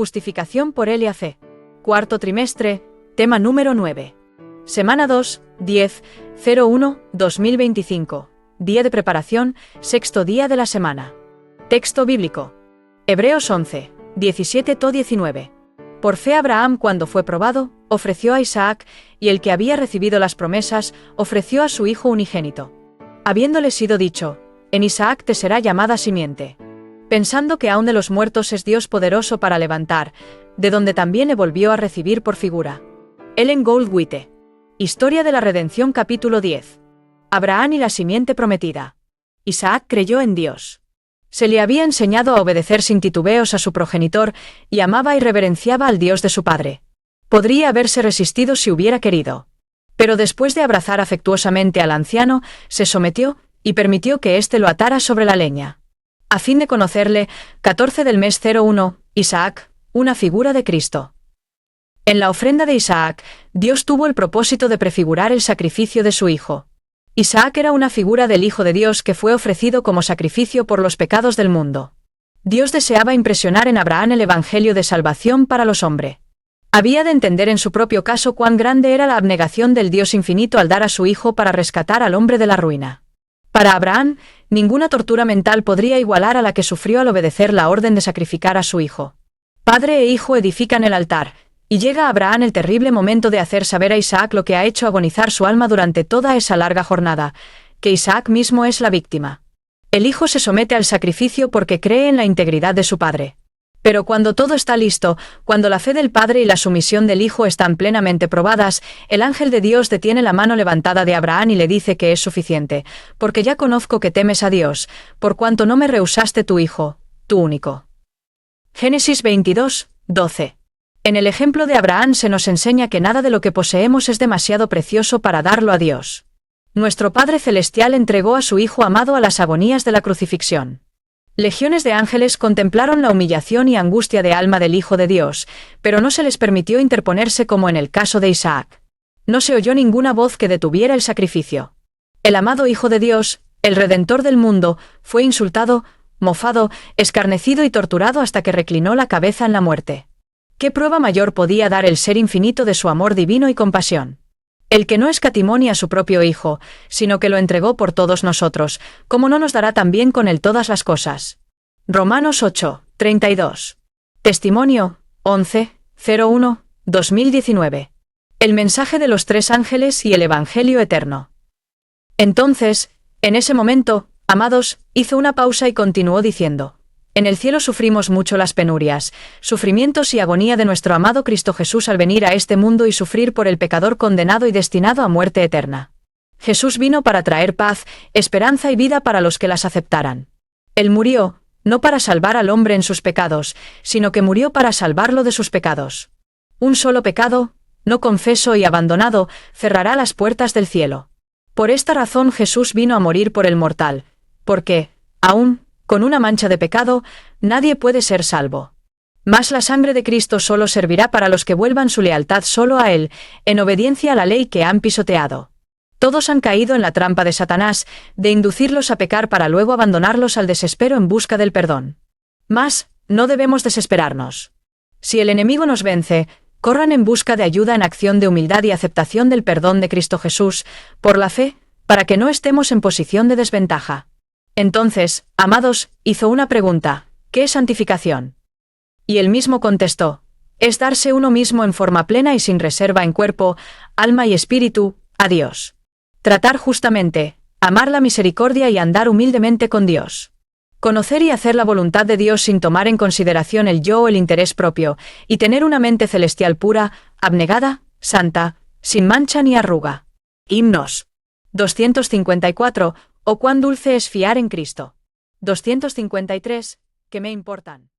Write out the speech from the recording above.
Justificación por él y a fe. Cuarto trimestre, tema número 9. Semana 2, 10/01/2025. Día de preparación, sexto día de la semana. Texto bíblico. Hebreos 11, 17-19. Por fe Abraham, cuando fue probado, ofreció a Isaac, y el que había recibido las promesas, ofreció a su hijo unigénito. Habiéndole sido dicho, en Isaac te será llamada simiente. Pensando que aun de los muertos es Dios poderoso para levantar, de donde también le volvió a recibir por figura. Ellen Goldwite. Historia de la Redención capítulo 10. Abraham y la simiente prometida. Isaac creyó en Dios. Se le había enseñado a obedecer sin titubeos a su progenitor, y amaba y reverenciaba al Dios de su padre. Podría haberse resistido si hubiera querido. Pero después de abrazar afectuosamente al anciano, se sometió, y permitió que éste lo atara sobre la leña. A fin de conocerle, 14 del mes 01, Isaac, una figura de Cristo. En la ofrenda de Isaac, Dios tuvo el propósito de prefigurar el sacrificio de su hijo. Isaac era una figura del Hijo de Dios que fue ofrecido como sacrificio por los pecados del mundo. Dios deseaba impresionar en Abraham el evangelio de salvación para los hombres. Había de entender en su propio caso cuán grande era la abnegación del Dios infinito al dar a su hijo para rescatar al hombre de la ruina. Para Abraham, ninguna tortura mental podría igualar a la que sufrió al obedecer la orden de sacrificar a su hijo. Padre e hijo edifican el altar, y llega a Abraham el terrible momento de hacer saber a Isaac lo que ha hecho agonizar su alma durante toda esa larga jornada, que Isaac mismo es la víctima. El hijo se somete al sacrificio porque cree en la integridad de su padre. Pero cuando todo está listo, cuando la fe del padre y la sumisión del hijo están plenamente probadas, el ángel de Dios detiene la mano levantada de Abraham y le dice que es suficiente, porque ya conozco que temes a Dios, por cuanto no me rehusaste tu hijo, tu único. Génesis 22, 12. En el ejemplo de Abraham se nos enseña que nada de lo que poseemos es demasiado precioso para darlo a Dios. Nuestro Padre Celestial entregó a su Hijo amado a las agonías de la crucifixión. Legiones de ángeles contemplaron la humillación y angustia de alma del Hijo de Dios, pero no se les permitió interponerse como en el caso de Isaac. No se oyó ninguna voz que detuviera el sacrificio. El amado Hijo de Dios, el Redentor del mundo, fue insultado, mofado, escarnecido y torturado hasta que reclinó la cabeza en la muerte. ¿Qué prueba mayor podía dar el Ser infinito de su amor divino y compasión? El que no escatimó ni a su propio Hijo, sino que lo entregó por todos nosotros, ¿cómo no nos dará también con él todas las cosas? Romanos 8, 32. Testimonio, 11/01/2019. El mensaje de los tres ángeles y el Evangelio eterno. Entonces, en ese momento, amados, hizo una pausa y continuó diciendo: en el cielo sufrimos mucho las penurias, sufrimientos y agonía de nuestro amado Cristo Jesús al venir a este mundo y sufrir por el pecador condenado y destinado a muerte eterna. Jesús vino para traer paz, esperanza y vida para los que las aceptaran. Él murió, no para salvar al hombre en sus pecados, sino que murió para salvarlo de sus pecados. Un solo pecado, no confeso y abandonado, cerrará las puertas del cielo. Por esta razón Jesús vino a morir por el mortal, porque, aún, con una mancha de pecado, nadie puede ser salvo. Mas la sangre de Cristo solo servirá para los que vuelvan su lealtad solo a Él, en obediencia a la ley que han pisoteado. Todos han caído en la trampa de Satanás, de inducirlos a pecar para luego abandonarlos al desespero en busca del perdón. Mas, no debemos desesperarnos. Si el enemigo nos vence, corran en busca de ayuda en acción de humildad y aceptación del perdón de Cristo Jesús, por la fe, para que no estemos en posición de desventaja. Entonces, amados, hizo una pregunta: ¿qué es santificación? Y él mismo contestó: es darse uno mismo en forma plena y sin reserva en cuerpo, alma y espíritu, a Dios. Tratar justamente, amar la misericordia y andar humildemente con Dios. Conocer y hacer la voluntad de Dios sin tomar en consideración el yo o el interés propio, y tener una mente celestial pura, abnegada, santa, sin mancha ni arruga. Himnos. 254, o cuán dulce es fiar en Cristo. 253, ¿qué me importan?